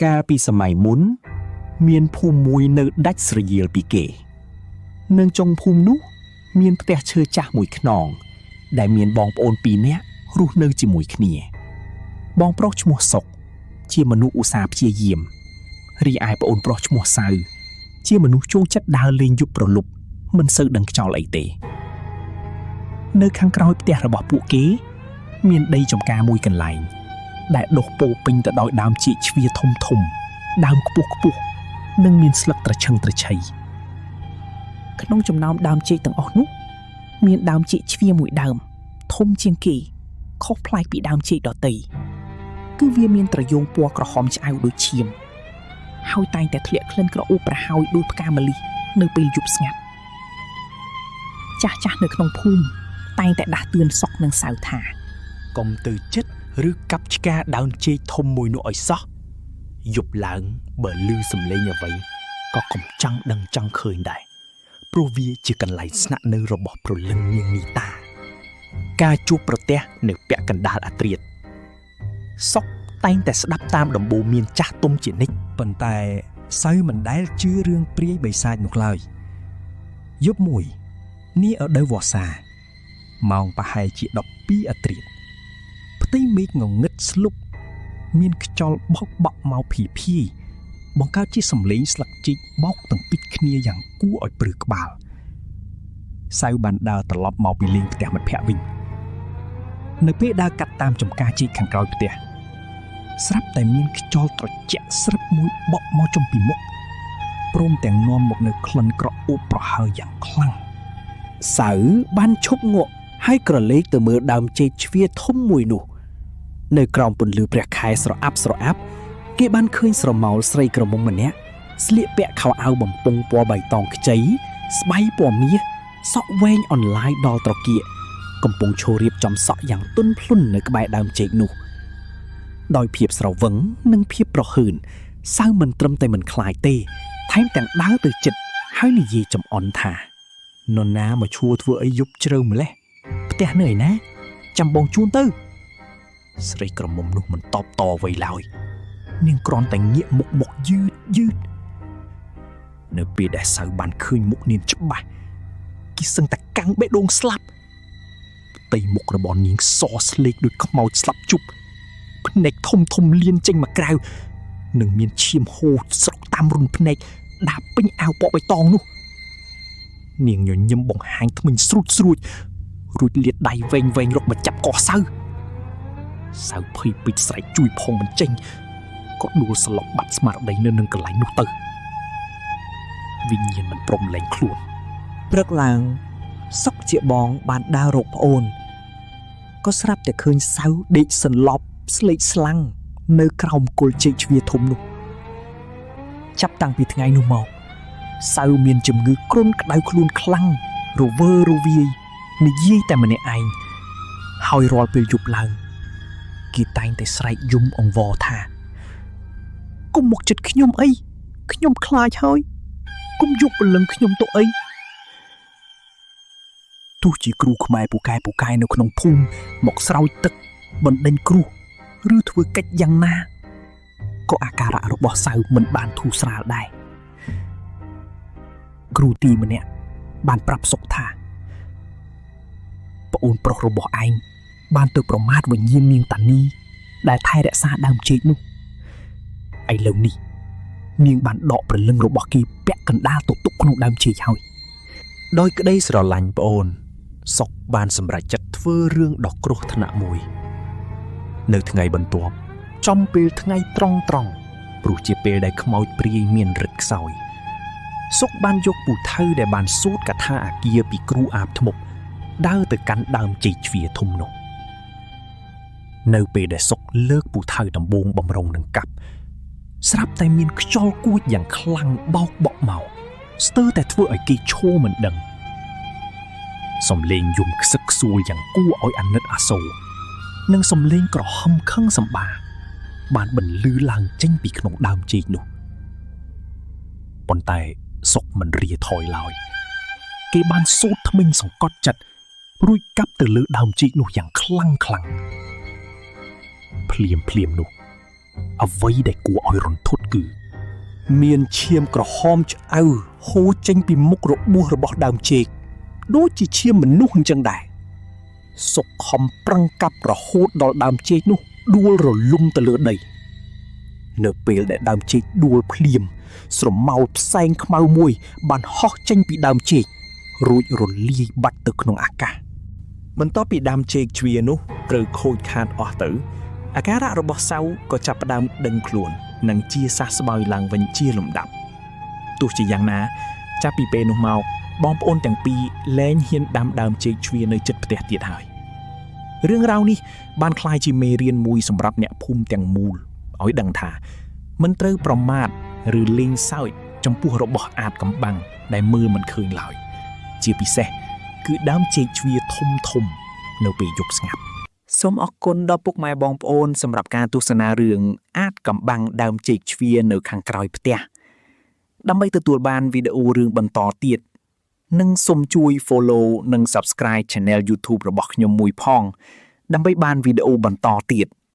កាលពីសម័យមុនមានភូមិមួយនៅដាច់ស្រយាលពីគេនៅចុងភូមិនោះមានផ្ទះឈើចាស់មួយខ្នងដែលមានបងប្អូន2នាក់រស់នៅជាមួយគ្នាបងប្រុសឈ្មោះសុកជាមនុស្សឧស្សាហ៍ព្យាយាមរីឯប្អូនប្រុសឈ្មោះសៅជាមនុស្សចូលចិត្តដើរលេងយប់ប្រលប់មិនសូវដឹងខ្យល់អីទេនៅខាងក្រោយផ្ទះរបស់ពួកគេមានដីចម្ការមួយកន្លែងដែលដុះពោពេញទៅដោយដើមចេកជ្វាធំធំដើមខ្ពស់ខ្ពស់និងមានស្លឹកត្រឈឹងត្រឈៃក្នុងចំណោមដើមចេកទាំងអស់នោះមានដើមចេកជ្វាមួយដើមធំជាងគេខុសប្លែកពីដើមចេកដទៃគឺវាមានត្រយូងពណ៌ក្រហមឆ្អៅដូចឈាមហើយតែងតែធ្លាក់ក្លិនក្រអូបប្រហើយដូចផ្កាម្លិះនៅពេលយប់ស្ងាត់ចាស់នៅក្នុងភូមិតែងតែដាស់តឿនសុកនិងសៅថាកុំទៅចិត្តឬកាប់ឆ្ការដើមចេកធំមួយនោះឲ្យសោះយប់ឡើងបើឮសំឡេងអ្វីក៏កុំចង់ដឹងចង់ឃើញដែរព្រោះវាជាកន្លែងស្នាក់នៅរបស់ព្រលឹងនាងនីតាការជួបប្រទះនៅពាក់កណ្ដាលអាធ្រាត្រសុកតែងតែស្ដាប់តាមដំបូន្មានចាស់ទុំជានិច្ចប៉ុន្តែសៅមិនដែលជឿរឿងព្រាយបិសាចនោះឡើយយប់មួយនារដូវវស្សាម៉ោងប្រហែលជា12អាធ្រាត្រផ្ទៃមេឃងងឹតស្លុបមានខ្យល់បោកបក់មកភីភីបង្កើតជាសំឡេងស្លឹកចេកបោកទាំងពីរគ្នាយ៉ាងគួរឲ្យព្រឺក្បាលសៅបានដើរត្រឡប់មកពីលេងផ្ទះមិត្តភក្តិវិញនៅពេលដើរកាត់តាមចំការចេកខាងក្រោយផ្ទះស្រាប់តែមានខ្យល់ត្រជាក់ស្រិបមួយបក់មកចំពីមុខព្រមទាំងនាំមកនៅក្លិនក្រអូបប្រហើរយ៉ាងខ្លាំងសៅបានឈប់ងក់ហើយក្រឡេកទៅមើលដើមចេកជ្វាធំមួយនោះនៅក្រោមពន្លឺព្រះខែស្រអាប់គេបានឃើញស្រមោលស្រីក្រមុំម្នាក់ស្លៀកពាក់ខោអាវបំពង់ពណ៌បៃតងខ្ចីស្បៃពណ៌មាសសក់វែងអន្លាយដល់ត្រគាកកំពុងឈររៀបចំសក់យ៉ាងទន់ភ្លន់នៅក្បែរដើមចេកនោះដោយភាពស្រវឹងនិងភាពប្រហើនសៅមិនត្រឹមតែមិនខ្លាចទេថែមទាំងដើរទៅជិតហើយនិយាយចំអន់ថានរណាមកឈួរធ្វើអីយប់ជ្រៅម្លេះផ្ទះនៅឯណាចាំបងជូនទៅស្រីក្រមុំនោះមិនតបតអ្វីឡើយនាងគ្រាន់តែងាកមុខយឺតនៅពេលដែលសៅបានឃើញមុខនាងច្បាស់គេសឹងតែកាំងបេះដូងស្លាប់ផ្ទៃមុខរបស់នាងសស្លេកដូចខ្មោចស្លាប់ជប់ភ្នែកធំលៀនចេញមកក្រៅនិងមានឈាមហូរស្រក់តាមរុនភ្នែកដាប់ពេញអាវពណ៌បៃតងនោះនាងញញឹមបង្ហាញធ្មេញស្រួចរួចលាតដៃវែងរកមកចាប់កសសៅភ័យពេកស្រែកជួយផងមិនចេញក៏ដួលស្លប់បាត់ស្មារតីនៅនឹងកន្លែងនោះទៅវិញ្ញាណមិនព្រមលែងខ្លួនព្រឹកឡើងសុកជាបងបានដើររកប្អូនក៏ស្រាប់តែឃើញសៅដេកសន្លប់ស្លេកស្លាំងនៅក្រោមគល់ចេកជ្វាធំនោះចាប់តាំងពីថ្ងៃនោះមកសៅមានជំងឺគ្រុនក្តៅខ្លួនខ្លាំងរវើរវាយនិយាយតែម្នាក់ឯងហើយរាល់ពេលយប់ឡើងគេតែងតែស្រែកយំអង្វរថាកុំមកចិត្តខ្ញុំអីខ្ញុំខ្លាចហើយកុំយកព្រលឹងខ្ញុំទៅអីទោះជាគ្រូខ្មែរពូកែនៅក្នុងភូមិមកស្រោចទឹកបណ្ដេញគ្រោះឬធ្វើកិច្ចយ៉ាងណាក៏អាការៈរបស់សៅមិនបានធូរស្រាលដែរគ្រូទីម្នាក់បានប្រាប់សុកថាប្អូនប្រុសរបស់ឯងបានទៅប្រមាថវិញ្ញាណនាងតានីដែលថែរក្សាដើមចេកនោះឥឡូវនេះនាងបានដកព្រលឹងរបស់គេពាក់កណ្ដាលទៅទុកក្នុងដើមចេកហើយដោយក្តីស្រឡាញ់ប្អូនសុកបានសម្រេចចិត្តធ្វើរឿងដ៏គ្រោះថ្នាក់មួយនៅថ្ងៃបន្ទាប់ចំពេលថ្ងៃត្រង់ព្រោះជាពេលដែលខ្មោចព្រាយមានឫទ្ធិខ្សោយសុកបានយកពូថៅដែលបានសូត្រកថាអាគារពីគ្រូអាបធ្មប់ដើរទៅកាន់ដើមចេកជ្វាធំនោះនៅពេលដែលសុកលើកពូថៅដំបងបំរុងនឹងកាប់ស្រាប់តែមានខ្យល់គួចយ៉ាងខ្លាំងបោកបក់មកស្ទើរតែធ្វើឲ្យគេឈរមិនដឹងសំឡេងយំខ្សឹកខ្សួលយ៉ាងគួរឲ្យអាណិតអាសូរនិងសំឡេងក្រហមខឹងសម្បាបានបន្លឺឡើងចេញពីក្នុងដើមចេកនោះប៉ុន្តែសុកមិនរាថយឡើយគេបានសូត្រធ្មេញសង្កត់ចិត្តរួចកាប់ទៅលើដើមចេកនោះយ៉ាងខ្លាំងភ្លាមនោះ អ្វីដែលគួរឲ្យរន្ធត់គឺមានឈាមក្រហមឆ្អៅហូរចេញពីមុខរបួសរបស់ដើមចេកដូចជាឈាមមនុស្សអញ្ចឹងដែរសុកខំប្រឹងកាប់រហូតដល់ដើមចេកនោះដួលរលំទៅលើដីនៅពេលដែលដើមចេកដួលភ្លាមស្រមោលផ្សែងខ្មៅមួយបានហោះចេញពីដើមចេករួចរលាយបាត់ទៅក្នុងអាកាសបន្ទាប់ពីដើមចេកជ្វានោះត្រូវខូចខាតអស់ទៅអាការៈរបស់សៅក៏ចាប់ផ្ដើមដឹងខ្លួននិងជាសះស្បើយឡើងវិញជាលំដាប់ទោះជាយ៉ាងណាចាប់ពីពេលនោះមកបងប្អូនទាំងពីរលែងហ៊ានដាំដើមចេកជ្វានៅជិតផ្ទះទៀតហើយរឿងរ៉ាវនេះបានក្លាយជាមេរៀនមួយសម្រាប់អ្នកភូមិទាំងមូលឲ្យដឹងថាមិនត្រូវប្រមាថឬលេងសើចចំពោះរបស់អាតកំបាំងដែលមើលមិនឃើញឡើយជាពិសេសគឺដើមចេកជ្វាធំនៅពេលយប់ស្ងាត់សូមអរគុណដល់ពុកម៉ែបងប្អូនសម្រាប់ការទស្សនារឿងអាតកំបាំងដើមចេកជ្វានៅខាងក្រោយផ្ទះដើម្បីទទួលបានវីដេអូរឿងបន្តទៀតនិងសូមជួយ follow និង subscribe Channel YouTube របស់ខ្ញុំមួយផងដើម្បីបានវីដេអូបន្តទៀត